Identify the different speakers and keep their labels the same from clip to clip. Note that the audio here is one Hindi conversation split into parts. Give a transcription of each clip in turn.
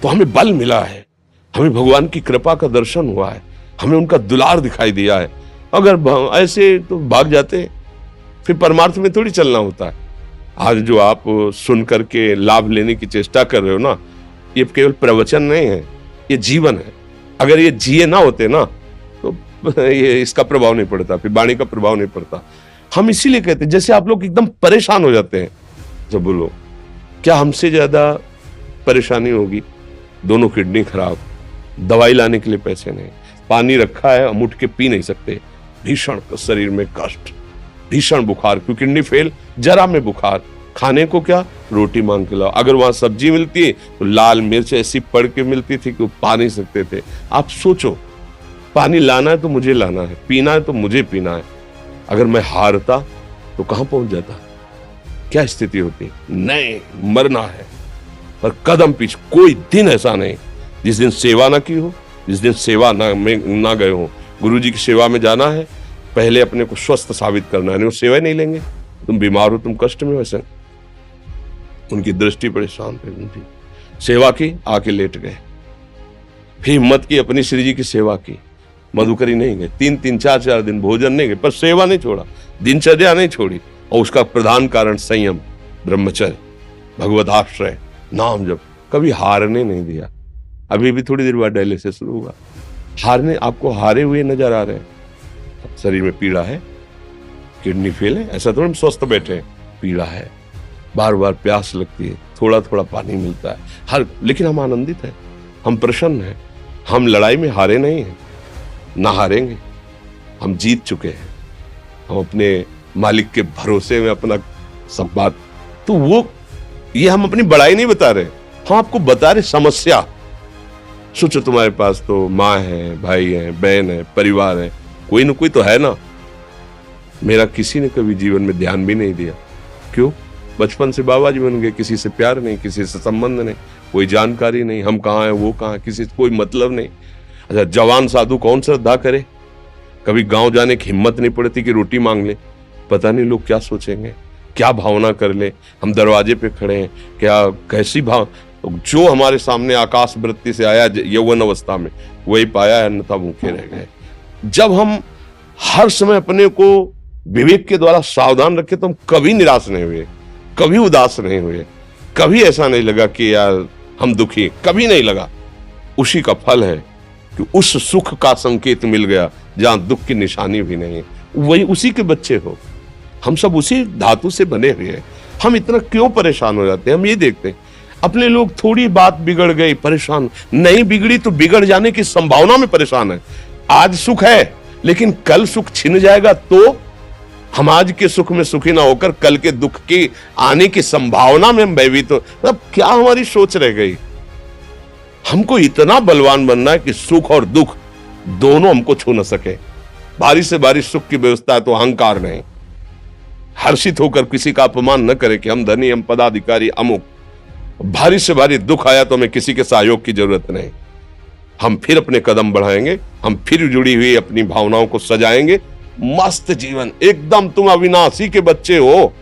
Speaker 1: तो हमें बल मिला है, हमें भगवान की कृपा का दर्शन हुआ है, हमें उनका दुलार दिखाई दिया है। अगर ऐसे तो भाग जाते, फिर परमार्थ में थोड़ी चलना होता है। आज जो आप सुन करके लाभ लेने की चेष्टा कर रहे हो ना, ये केवल प्रवचन नहीं है, ये जीवन है। अगर ये जिए ना होते ना तो ये इसका प्रभाव नहीं पड़ता, फिर वाणी का प्रभाव नहीं पड़ता। हम इसीलिए कहते हैं, जैसे आप लोग एकदम परेशान हो जाते हैं जब बोलो, क्या हमसे ज्यादा परेशानी होगी? दोनों किडनी खराब, दवाई लाने के लिए पैसे नहीं, पानी रखा है हम उठ के पी नहीं सकते, भीषण शरीर में कष्ट, भीषण बुखार, क्योंकि किडनी फेल, जरा में बुखार, खाने को क्या, रोटी मांग के लाओ। अगर वहां सब्जी मिलती है तो लाल मिर्च ऐसी पड़ के मिलती थी कि वो पा नहीं सकते थे। आप सोचो, पानी लाना है तो मुझे लाना है, पीना है तो मुझे पीना है। अगर मैं हारता तो कहां पहुंच जाता, क्या स्थिति होती? नहीं, मरना है, पर कदम पीछे। कोई दिन ऐसा नहीं जिस दिन सेवा ना की हो, जिस दिन सेवा ना गए हो। गुरु जी की सेवा में जाना है, पहले अपने को स्वस्थ साबित करना है, नहीं वो सेवा नहीं लेंगे। तुम बीमार हो, तुम कष्ट में, वैसे उनकी दृष्टि बड़ी शांत है, उनकी सेवा की, आके लेट गए। फिर हिम्मत की, अपनी श्री जी की सेवा की, मधुकरी नहीं गए, 3-3 4-4 दिन भोजन नहीं गए, पर सेवा नहीं छोड़ा, दिनचर्या नहीं छोड़ी। और उसका प्रधान कारण संयम, ब्रह्मचर्य, भगवत आश्रय, नाम जप, कभी हारने नहीं दिया। अभी भी थोड़ी देर बाद डायलिसिस शुरू हुआ, हारने, आपको हारे हुए नजर आ रहे हैं। शरीर में पीड़ा है, किडनी फेल है, ऐसा थोड़ा हम स्वस्थ बैठे हैं, पीड़ा है, बार बार प्यास लगती है, थोड़ा थोड़ा पानी मिलता है, हर, लेकिन हम आनंदित हैं, हम प्रसन्न हैं, हम लड़ाई में हारे नहीं हैं, ना हारेंगे, हम जीत चुके हैं, हम अपने मालिक के भरोसे में अपना सब बात। तो वो, ये हम अपनी बड़ाई नहीं बता रहे, हम आपको बता रहे समस्या। सोचो, तुम्हारे पास तो माँ है, भाई है, बहन है, परिवार है, कोई ना कोई तो है ना। मेरा किसी ने कभी जीवन में ध्यान भी नहीं दिया, क्यों? बचपन से बाबा जी बन गए, किसी से प्यार नहीं, किसी से संबंध नहीं, कोई जानकारी नहीं, हम कहाँ हैं, वो कहाँ, किसी से कोई मतलब नहीं। अच्छा, जवान साधु कौन श्रद्धा करे? कभी गांव जाने की हिम्मत नहीं पड़ती कि रोटी मांग ले, पता नहीं लोग क्या सोचेंगे, क्या भावना कर ले। हम दरवाजे पे खड़े हैं, क्या कैसी भाव, जो हमारे सामने आकाश वृत्ति से आया यौवन अवस्था में, वही पाया है, अन्यथा भूखे रह गए। जब हम हर समय अपने को विवेक के द्वारा सावधान रखे तो हम कभी निराश नहीं हुए, कभी उदास नहीं हुए, कभी ऐसा नहीं लगा कि यार हम दुखी, कभी नहीं लगा। उसी का फल है कि उस सुख का संकेत मिल गया जहां दुख की निशानी भी नहीं है। वही उसी के बच्चे हो, हम सब उसी धातु से बने हुए हैं। हम इतना क्यों परेशान हो जाते हैं? हम ये देखते हैं अपने लोग, थोड़ी बात बिगड़ गई परेशान, नहीं बिगड़ी तो बिगड़ जाने की संभावना में परेशान है। आज सुख है लेकिन कल सुख छिन जाएगा तो हम आज के सुख में सुखी ना होकर कल के दुख की आने की संभावना में हम भयभीत हो। मतलब क्या हमारी सोच रह गई? हमको इतना बलवान बनना है कि सुख और दुख दोनों हमको छू न सके। भारी से भारी सुख की व्यवस्था है तो अहंकार नहीं, हर्षित होकर किसी का अपमान न करे कि हम धनी, हम पदाधिकारी, अमुक। भारी से भारी दुख आया तो हमें किसी के सहयोग की जरूरत नहीं, हम फिर अपने कदम बढ़ाएंगे, हम फिर जुड़ी हुई अपनी भावनाओं को सजाएंगे। मस्त जीवन एकदम, तुम अविनाशी के बच्चे हो।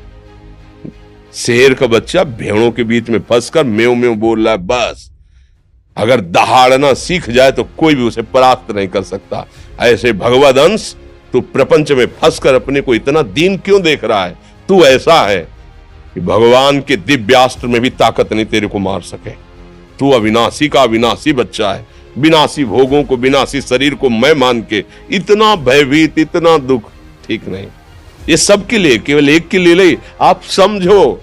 Speaker 1: शेर का बच्चा भेड़ों के बीच में फंसकर म्यों म्यों बोल रहा है, बस अगर दहाड़ना सीख जाए तो कोई भी उसे परास्त नहीं कर सकता। ऐसे भगवद अंश, तू प्रपंच में फंसकर अपने को इतना दीन क्यों देख रहा है? तू ऐसा है कि भगवान के दिव्यास्त्र में भी ताकत नहीं तेरे को मार सके। तू अविनाशी का अविनाशी बच्चा है, विनाशी भोगों को, विनाशी शरीर को मैं मान के इतना भयभीत, इतना दुख, ठीक नहीं। ये सबके लिए, केवल एक के लिए नहीं। आप समझो,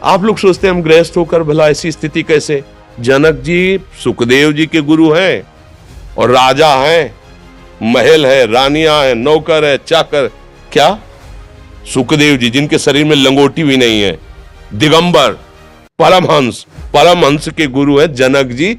Speaker 1: आप लोग सोचते हैं हम गृहस्थ होकर भला ऐसी स्थिति कैसे? जनक जी सुखदेव जी के गुरु हैं और राजा हैं, महल है, रानियां हैं, नौकर है, चाकर। क्या सुखदेव जी जिनके शरीर में लंगोटी भी नहीं है, दिगंबर, परमहंस, परमहंस के गुरु है जनक जी।